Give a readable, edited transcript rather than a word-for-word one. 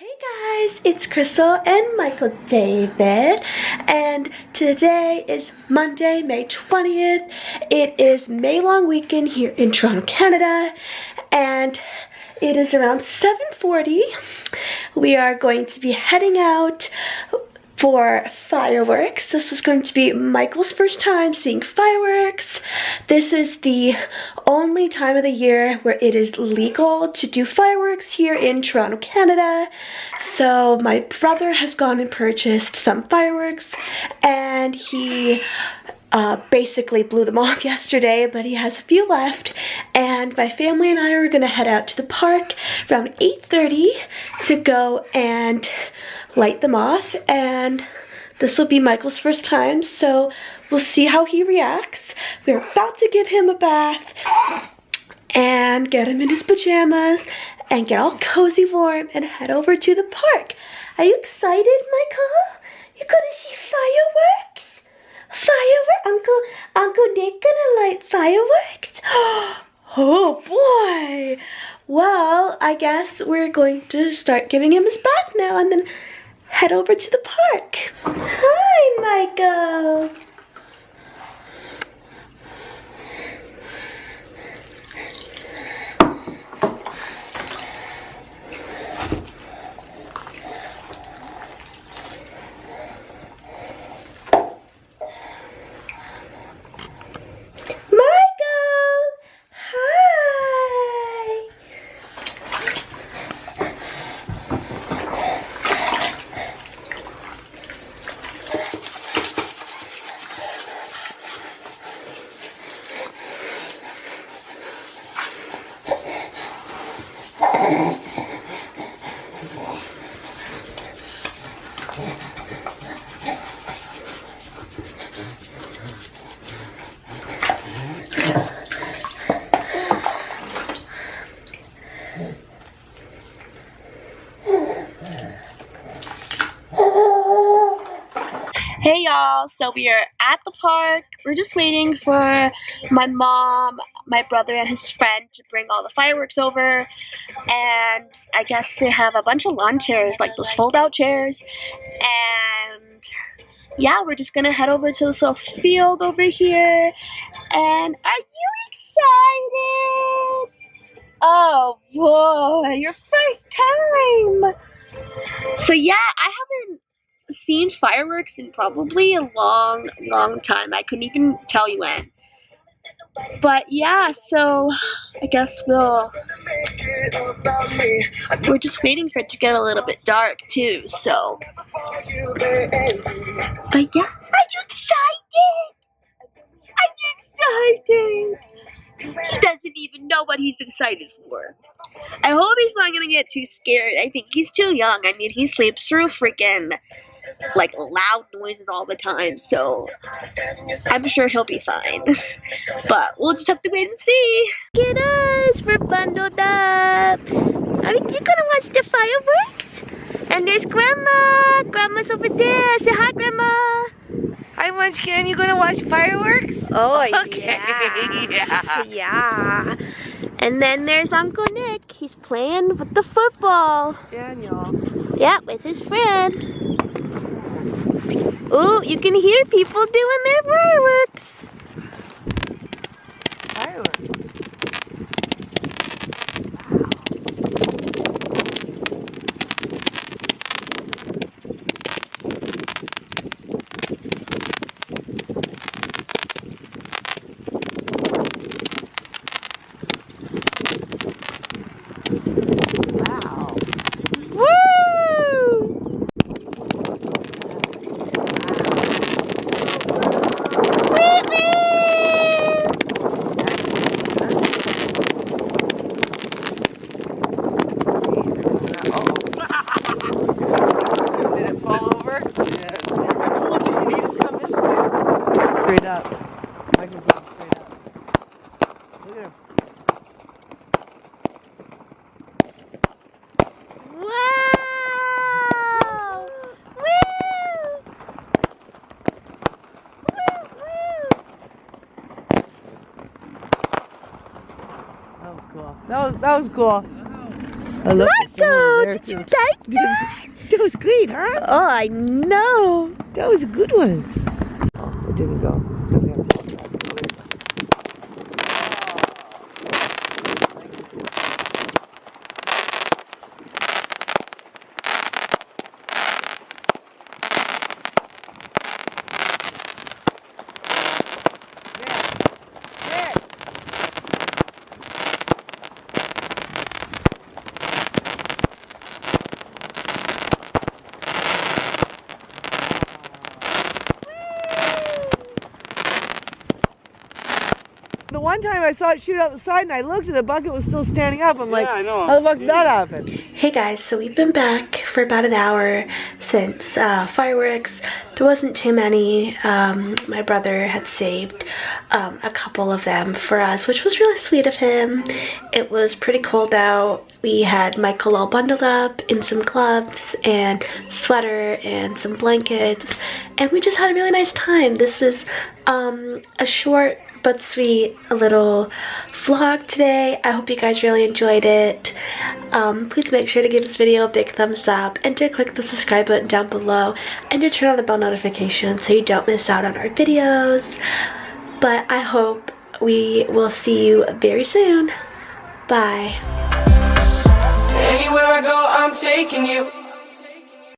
Hey guys, it's Krystle and Michael David, and today is Monday, May 20th. It is May long weekend here in Toronto, Canada, and it is around 7:40. We are going to be heading out for fireworks. This is going to be Michael's first time seeing fireworks. This is the only time of the year where it is legal to do fireworks here in Toronto, Canada. So my brother has gone and purchased some fireworks, and he basically blew them off yesterday, but he has a few left, and my family and I are gonna head out to the park around 8:30 to go and light them off. And this will be Michael's first time, so we'll see how he reacts. We're about to give him a bath and get him in his pajamas and get all cozy warm and head over to the park. Are you excited, Michael? You're gonna see fireworks? Uncle Nick gonna light fireworks? Oh boy! Well, I guess we're going to start giving him his bath now and then head over to the park. Hi, Michael! Hey y'all, so we are at the park. We're just waiting for my mom, my brother, and his friend to bring all the fireworks over. And I guess they have a bunch of lawn chairs, like those fold-out chairs. And yeah, we're just gonna head over to this little field over here. And are you excited? Oh boy, your first time! So yeah, I haven't seen fireworks in probably a long time. I couldn't even tell you when. But yeah, so I guess we're just waiting for it to get a little bit dark too, so. But yeah, are you excited? Are you excited? He doesn't even know what he's excited for. I hope he's not gonna get too scared. I think he's too young. I mean, he sleeps through freaking like loud noises all the time, so I'm sure he'll be fine. But we'll just have to wait and see. Look at us, we're bundled up. Are you gonna watch the fireworks? And there's Grandma. Grandma's over there. Say hi, Grandma. Hi, Munchkin. You gonna watch fireworks? Oh, okay. Yeah. Yeah. And then there's Uncle Nick. He's playing with the football. Daniel. Yeah, with his friend. Oh, you can hear people doing their fireworks. Fireworks. Straight up. Michael's going straight up. Look at him. Wow! Woo! That was cool. That was cool. I love the sun over there Did you too. like that? That was great, huh? Oh, I know. That was a good one. Oh, it didn't go. The one time I saw it shoot out the side and I looked and the bucket was still standing up. I'm like, I know. how the fuck did that happen? Hey guys, so we've been back for about an hour since fireworks. There wasn't too many. My brother had saved a couple of them for us, which was really sweet of him. It was pretty cold out. We had Michael all bundled up in some gloves and sweater and some blankets, and we just had a really nice time. This is a short but sweet little vlog today. I hope you guys really enjoyed it. Please make sure to give this video a big thumbs up and to click the subscribe button down below and to turn on the bell notification so you don't miss out on our videos. But I hope we will see you very soon. Bye. Anywhere I go, I'm taking you.